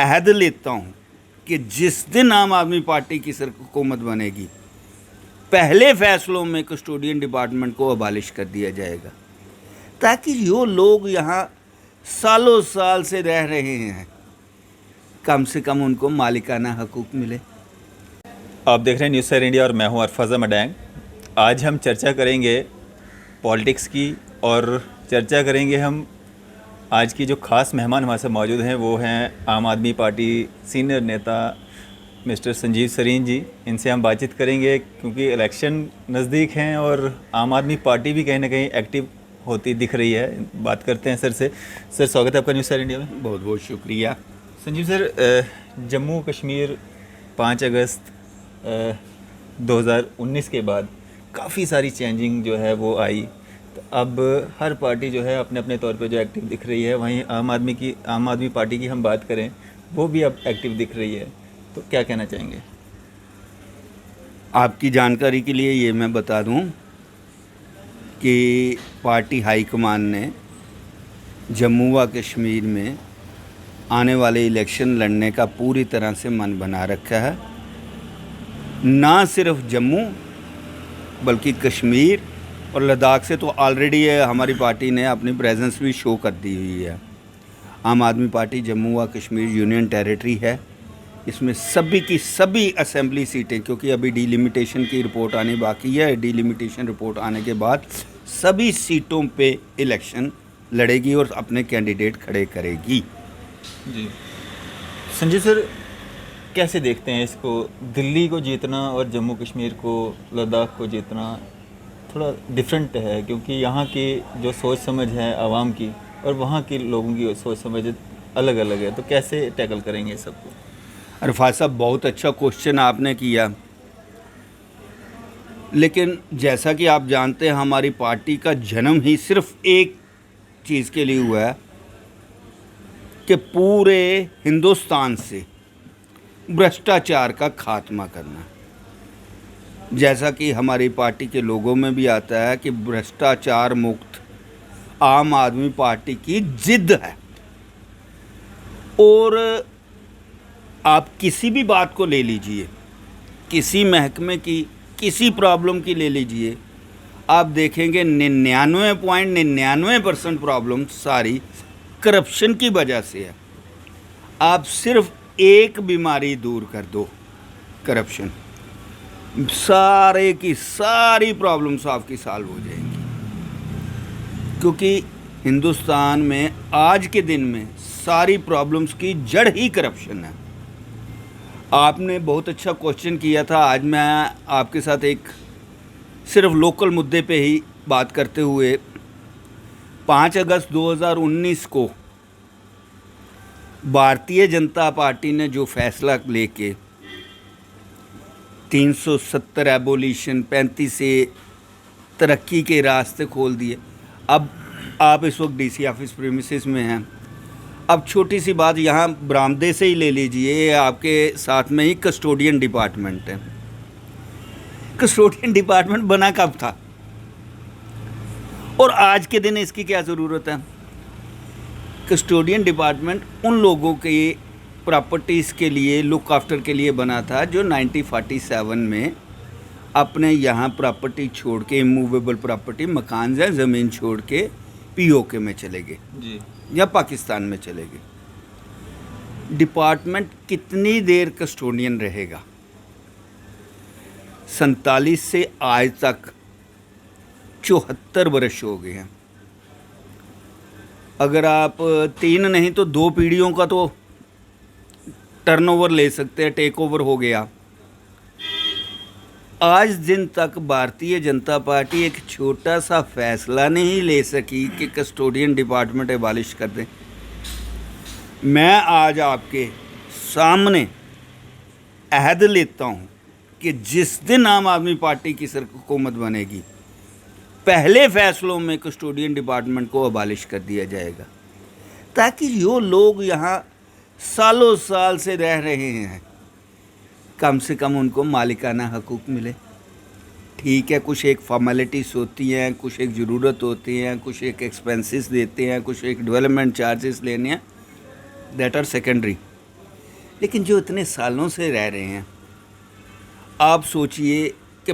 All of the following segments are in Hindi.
अहद लेता हूँ कि जिस दिन आम आदमी पार्टी की हुकूमत बनेगी, पहले फैसलों में कस्टोडियन डिपार्टमेंट को अबालिश कर दिया जाएगा, ताकि जो लोग यहाँ सालों साल से रह रहे हैं कम से कम उनको मालिकाना हकूक़ मिले। आप देख रहे हैं न्यूज़ सर इंडिया और मैं हूं अरफाज़ा मडैंग। आज हम चर्चा करेंगे पॉलिटिक्स की और चर्चा करेंगे हम आज की जो ख़ास मेहमान हमारे साथ मौजूद हैं वो हैं आम आदमी पार्टी सीनियर नेता मिस्टर संजीव सरीन जी। इनसे हम बातचीत करेंगे क्योंकि इलेक्शन नज़दीक हैं और आम आदमी पार्टी भी कहीं ना कहीं एक्टिव होती दिख रही है। बात करते हैं सर से। सर स्वागत है आपका न्यूज़ सर इंडिया में। बहुत बहुत शुक्रिया। संजीव सर, जम्मू कश्मीर 5 अगस्त 2019 के बाद काफ़ी सारी चेंजिंग जो है वो आई, तो अब हर पार्टी जो है अपने अपने तौर पे जो एक्टिव दिख रही है। वहीं आम आदमी पार्टी की हम बात करें वो भी अब एक्टिव दिख रही है, तो क्या कहना चाहेंगे? आपकी जानकारी के लिए ये मैं बता दूं कि पार्टी हाईकमान ने जम्मू व कश्मीर में आने वाले इलेक्शन लड़ने का पूरी तरह से मन बना रखा है। ना सिर्फ जम्मू बल्कि कश्मीर और लद्दाख से तो ऑलरेडी हमारी पार्टी ने अपनी प्रेजेंस भी शो कर दी हुई है। आम आदमी पार्टी जम्मू व कश्मीर यूनियन टेरिटरी है। इसमें सभी की सभी असेंबली सीटें, क्योंकि अभी डिलिमिटेशन की रिपोर्ट आनी बाकी है, डिलिमिटेशन रिपोर्ट आने के बाद सभी सीटों पे इलेक्शन लड़ेगी और अपने कैंडिडेट खड़े करेगी। जी संजीव सर, कैसे देखते हैं इसको? दिल्ली को जीतना और जम्मू कश्मीर को, लद्दाख को जीतना थोड़ा डिफरेंट है, क्योंकि यहाँ की जो सोच समझ है आवाम की और वहाँ के लोगों की सोच समझ अलग अलग है, तो कैसे टैकल करेंगे सबको? अरफाज साहब, बहुत अच्छा क्वेश्चन आपने किया। लेकिन जैसा कि आप जानते हैं, हमारी पार्टी का जन्म ही सिर्फ एक चीज़ के लिए हुआ है कि पूरे हिंदुस्तान से भ्रष्टाचार का खात्मा करना। जैसा कि हमारी पार्टी के लोगों में भी आता है कि भ्रष्टाचार मुक्त आम आदमी पार्टी की जिद है। और आप किसी भी बात को ले लीजिए, किसी महकमे की, किसी प्रॉब्लम की ले लीजिए, आप देखेंगे 99.99% प्रॉब्लम सारी करप्शन की वजह से है। आप सिर्फ एक बीमारी दूर कर दो, करप्शन, सारे की सारी प्रॉब्लम्स आपकी सॉल्व हो जाएंगी। क्योंकि हिंदुस्तान में आज के दिन में सारी प्रॉब्लम्स की जड़ ही करप्शन है। आपने बहुत अच्छा क्वेश्चन किया था। आज मैं आपके साथ एक सिर्फ लोकल मुद्दे पे ही बात करते हुए 5 अगस्त 2019 को भारतीय जनता पार्टी ने जो फैसला लेके 370 एबोलिशन 35 से तरक्की के रास्ते खोल दिए। अब आप इस वक्त डीसी ऑफिस प्रीमिसेस में हैं। अब छोटी सी बात यहाँ बरामदे से ही ले लीजिए, आपके साथ में ही कस्टोडियन डिपार्टमेंट है। कस्टोडियन डिपार्टमेंट बना कब था और आज के दिन इसकी क्या ज़रूरत है? कस्टोडियन डिपार्टमेंट उन लोगों के प्रॉपर्टीज़ के लिए, लुक आफ्टर के लिए बना था जो 1947 में अपने यहाँ प्रॉपर्टी छोड़ के, इमूवेबल प्रॉपर्टी, मकान या ज़मीन छोड़ के पीओके में चले गए जी, या पाकिस्तान में चले गए। डिपार्टमेंट कितनी देर कस्टोडियन रहेगा? 47 से आज तक 74 वर्ष हो गए हैं। अगर आप 3 नहीं तो 2 पीढ़ियों का तो टर्नओवर ले सकते हैं, टेक ओवर हो गया। आज दिन तक भारतीय जनता पार्टी एक छोटा सा फैसला नहीं ले सकी कि कस्टोडियन डिपार्टमेंट एबालिश कर दें। मैं आज आपके सामने अहद लेता हूं कि जिस दिन आम आदमी पार्टी की हुकूमत बनेगी, पहले फैसलों में कस्टोडियन डिपार्टमेंट को अबालिश कर दिया जाएगा, ताकि जो लोग यहाँ सालों साल से रह रहे हैं कम से कम उनको मालिकाना हकूक़ मिले। ठीक है, कुछ एक फॉर्मेलिटीज़ होती हैं, कुछ एक ज़रूरत होती हैं, कुछ एक एक्सपेंसेस देते हैं, कुछ एक डेवलपमेंट चार्जेस लेने हैं, दैट आर सेकेंडरी। लेकिन जो इतने सालों से रह रहे हैं, आप सोचिए कि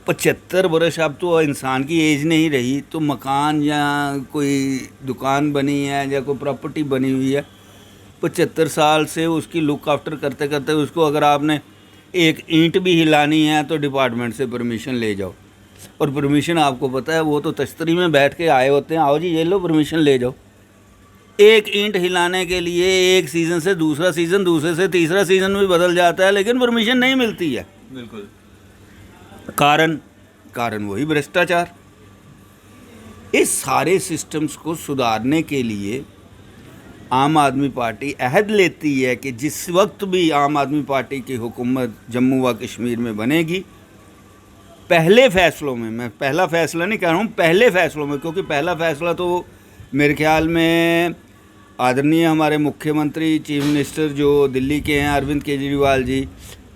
75 वर्ष अब तो इंसान की एज नहीं रही, तो मकान या कोई दुकान बनी है या कोई प्रॉपर्टी बनी हुई है, 75 साल से उसकी लुक आफ्टर करते करते उसको अगर आपने एक ईंट भी हिलानी है तो डिपार्टमेंट से परमिशन ले जाओ। और परमिशन आपको पता है, वो तो तश्तरी में बैठ के आए होते हैं, आओ जी ये लो परमिशन ले जाओ। एक ईंट हिलाने के लिए एक सीज़न से दूसरा सीज़न, दूसरे से तीसरा सीज़न भी बदल जाता है, लेकिन परमिशन नहीं मिलती है। बिल्कुल। कारण वही भ्रष्टाचार। इस सारे सिस्टम्स को सुधारने के लिए आम आदमी पार्टी अहद लेती है कि जिस वक्त भी आम आदमी पार्टी की हुकूमत जम्मू व कश्मीर में बनेगी, पहले फ़ैसलों में, मैं पहला फ़ैसला नहीं कह रहा हूँ, पहले फ़ैसलों में, क्योंकि पहला फ़ैसला तो मेरे ख्याल में आदरणीय हमारे मुख्यमंत्री चीफ मिनिस्टर जो दिल्ली के हैं अरविंद केजरीवाल जी,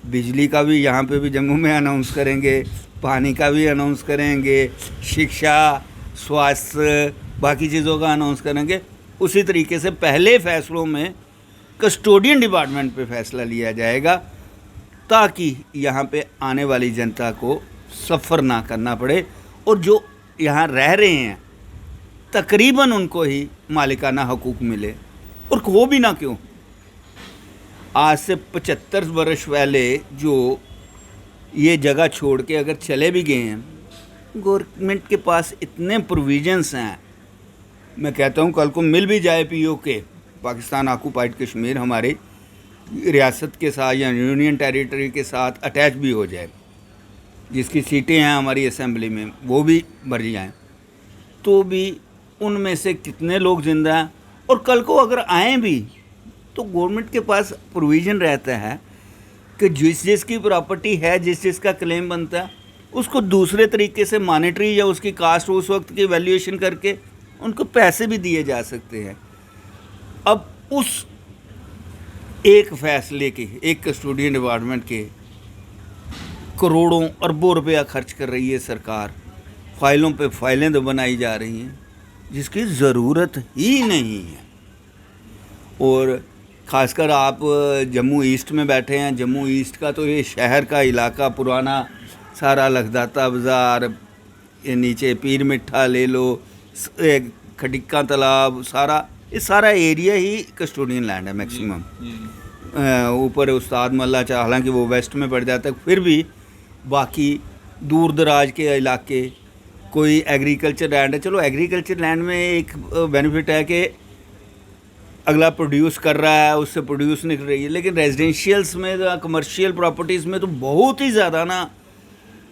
बिजली का भी यहाँ पे भी जम्मू में अनाउंस करेंगे, पानी का भी अनाउंस करेंगे, शिक्षा, स्वास्थ्य, बाकी चीज़ों का अनाउंस करेंगे। उसी तरीके से पहले फ़ैसलों में कस्टोडियन डिपार्टमेंट पे फ़ैसला लिया जाएगा, ताकि यहाँ पे आने वाली जनता को सफ़र ना करना पड़े और जो यहाँ रह रहे हैं तकरीबन उनको ही मालिकाना हकूक़ मिले। और वो भी ना क्यों, आज से 75 वर्ष पहले जो ये जगह छोड़ के अगर चले भी गए हैं, गवर्नमेंट के पास इतने प्रोविजंस हैं, मैं कहता हूँ कल को मिल भी जाए पीओके, पाकिस्तान ऑक्युपाइड कश्मीर हमारी रियासत के साथ या यूनियन टेरिटरी के साथ अटैच भी हो जाए, जिसकी सीटें हैं हमारी असेंबली में वो भी भर जाएँ, तो भी उनमें से कितने लोग ज़िंदा हैं। और कल को अगर आएँ भी तो गवर्नमेंट के पास प्रोविज़न रहता है कि जिसकी प्रॉपर्टी है, जिसका क्लेम बनता है, उसको दूसरे तरीके से मॉनेटरी या उसकी कास्ट उस वक्त की वैल्यूएशन करके उनको पैसे भी दिए जा सकते हैं। अब उस एक फ़ैसले के, एक कस्टोडियन डिपार्टमेंट के करोड़ों अरबों रुपया खर्च कर रही है सरकार, फ़ाइलों पे फ़ाइलें तो बनाई जा रही हैं जिसकी ज़रूरत ही नहीं है। और ख़ासकर आप जम्मू ईस्ट में बैठे हैं, जम्मू ईस्ट का तो ये शहर का इलाका पुराना सारा लखदाता बाज़ार, ये नीचे पीर मिठा ले लो, खटिक्का तालाब, सारा एरिया ही कस्टोडियन लैंड है मैक्सिमम। ऊपर उस्ताद मल्ला चाह, हालांकि वो वेस्ट में पड़ जाता है, फिर भी बाकी दूर दराज के इलाके, कोई एग्रीकल्चर लैंड है। चलो एग्रीकल्चर लैंड में एक बेनिफिट है कि अगला प्रोड्यूस कर रहा है, उससे प्रोड्यूस निकल रही है, लेकिन रेजिडेंशियल्स में, कमर्शियल प्रॉपर्टीज़ में तो बहुत ही ज़्यादा ना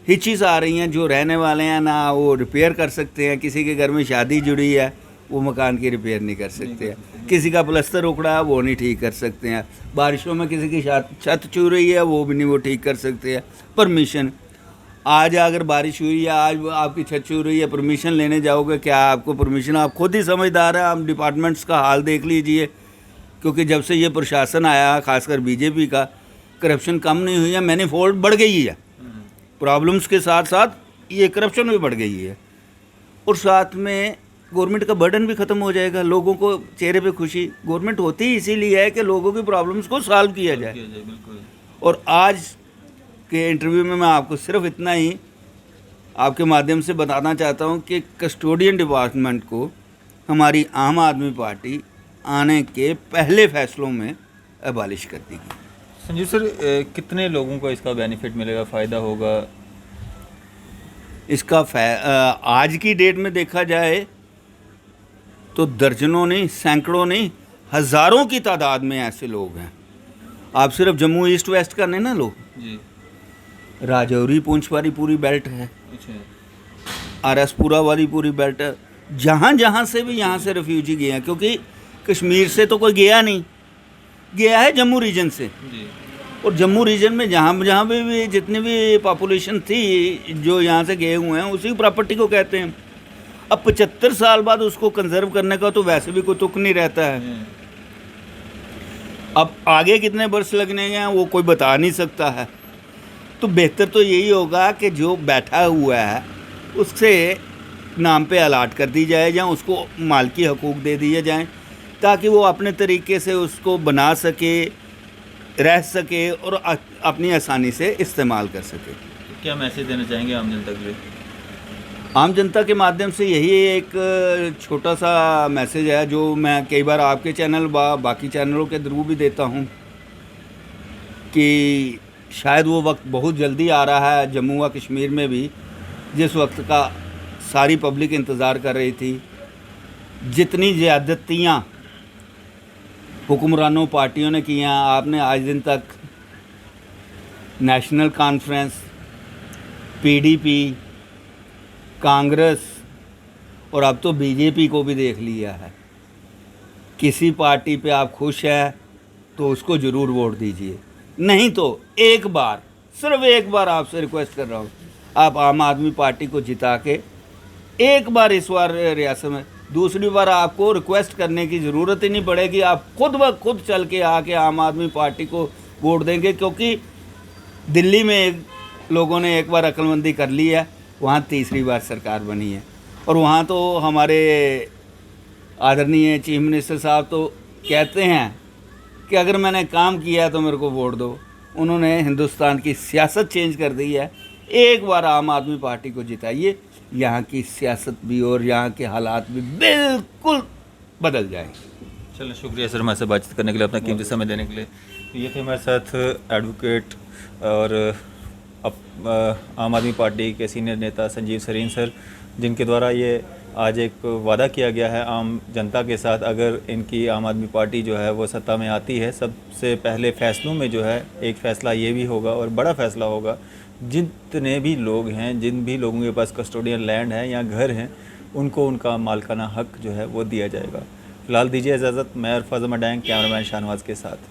हिचीज़ आ रही हैं। जो रहने वाले हैं ना वो रिपेयर कर सकते हैं, किसी के घर में शादी जुड़ी है वो मकान की रिपेयर नहीं कर सकते हैं, किसी का प्लस्तर उखड़ा है वो नहीं ठीक कर सकते हैं, बारिशों में किसी की छत छू रही है वो भी नहीं वो ठीक कर सकते हैं। परमिशन, आज अगर बारिश हुई या आज आपकी छत छू रही है, परमिशन लेने जाओगे, क्या आपको परमिशन? आप खुद ही समझदार हैं, आप डिपार्टमेंट्स का हाल देख लीजिए, क्योंकि जब से ये प्रशासन आया, खासकर बीजेपी का, करप्शन कम नहीं हुई है, मैनीफोल्ड बढ़ गई है। प्रॉब्लम्स के साथ साथ ये करप्शन भी बढ़ गई है, और साथ में गवर्नमेंट का बर्डन भी ख़त्म हो जाएगा, लोगों को चेहरे पे खुशी। गवर्नमेंट होती ही इसीलिए है कि लोगों की प्रॉब्लम्स को सॉल्व किया जाए। और आज के इंटरव्यू में मैं आपको सिर्फ इतना ही आपके माध्यम से बताना चाहता हूं कि कस्टोडियन डिपार्टमेंट को हमारी आम आदमी पार्टी आने के पहले फ़ैसलों में अबालिश कर देगी। संजीव सर, कितने लोगों को इसका बेनिफिट मिलेगा, फ़ायदा होगा इसका? आज की डेट में देखा जाए तो दर्जनों नहीं, सैकड़ों नहीं, हज़ारों की तादाद में ऐसे लोग हैं। आप सिर्फ जम्मू ईस्ट वेस्ट का नहीं ना लो जी, राजौरी पूंछ वाली पूरी बेल्ट है, अच्छा, आरएसपुरा वाली पूरी बेल्ट है, जहाँ जहाँ से भी यहाँ से रेफ्यूजी गए हैं, क्योंकि कश्मीर से तो कोई गया नहीं, गया है जम्मू रीजन से जी। और जम्मू रीजन में जहाँ भी जितनी भी पॉपुलेशन थी जो यहाँ से गए हुए हैं उसी प्रॉपर्टी को कहते हैं। अब 75 साल बाद उसको कंजर्व करने का तो वैसे भी कोई तुक नहीं रहता है। अब आगे कितने वर्ष लगने हैं वो कोई बता नहीं सकता है। तो बेहतर तो यही होगा कि जो बैठा हुआ है उससे नाम पे अलाट कर दी जाए या उसको मालकी हकूक़ दे दिए जाएं, ताकि वो अपने तरीके से उसको बना सके रह सके और अपनी आसानी से इस्तेमाल कर सके। क्या मैसेज देना चाहेंगे आम जनता के लिए? आम जनता के माध्यम से यही एक छोटा सा मैसेज है जो मैं कई बार आपके चैनल बाकी चैनलों के थ्रू भी देता हूँ कि शायद वो वक्त बहुत जल्दी आ रहा है जम्मू व कश्मीर में भी, जिस वक्त का सारी पब्लिक इंतज़ार कर रही थी। जितनी ज़्यादतियाँ हुक्मरानों पार्टियों ने की हैं, आपने आज दिन तक नेशनल कॉन्फ्रेंस, पीडीपी, कांग्रेस और अब तो बीजेपी को भी देख लिया है। किसी पार्टी पे आप खुश हैं तो उसको ज़रूर वोट दीजिए, नहीं तो एक बार, सिर्फ एक बार आपसे रिक्वेस्ट कर रहा हूँ, आप आम आदमी पार्टी को जिता के एक बार इस बार रियासत में, दूसरी बार आपको रिक्वेस्ट करने की ज़रूरत ही नहीं पड़ेगी। आप खुद ब खुद चल के आके आम आदमी पार्टी को वोट देंगे, क्योंकि दिल्ली में लोगों ने एक बार अक्लमंदी कर ली है, वहाँ तीसरी बार सरकार बनी है और वहाँ तो हमारे आदरणीय चीफ मिनिस्टर साहब तो कहते हैं कि अगर मैंने काम किया है तो मेरे को वोट दो। उन्होंने हिंदुस्तान की सियासत चेंज कर दी है। एक बार आम आदमी पार्टी को जिताइए, यहाँ की सियासत भी और यहाँ के हालात भी बिल्कुल बदल जाएंगे। चलो, शुक्रिया सर हमारे साथ बातचीत करने के लिए, अपना कीमती समय देने के लिए। ये थे हमारे साथ एडवोकेट और आम आदमी पार्टी के सीनियर नेता संजीव सरीन सर, जिनके द्वारा ये आज एक वादा किया गया है आम जनता के साथ, अगर इनकी आम आदमी पार्टी जो है वो सत्ता में आती है, सबसे पहले फ़ैसलों में जो है एक फ़ैसला ये भी होगा और बड़ा फ़ैसला होगा, जितने भी लोग हैं, जिन भी लोगों के पास कस्टोडियन लैंड है या घर हैं, उनको उनका मालिकाना हक जो है वो दिया जाएगा। फ़िलहाल दीजिए इजाज़त। मैं अरफाज़ मडैंग, कैमरामैन शाहनवाज़ के साथ।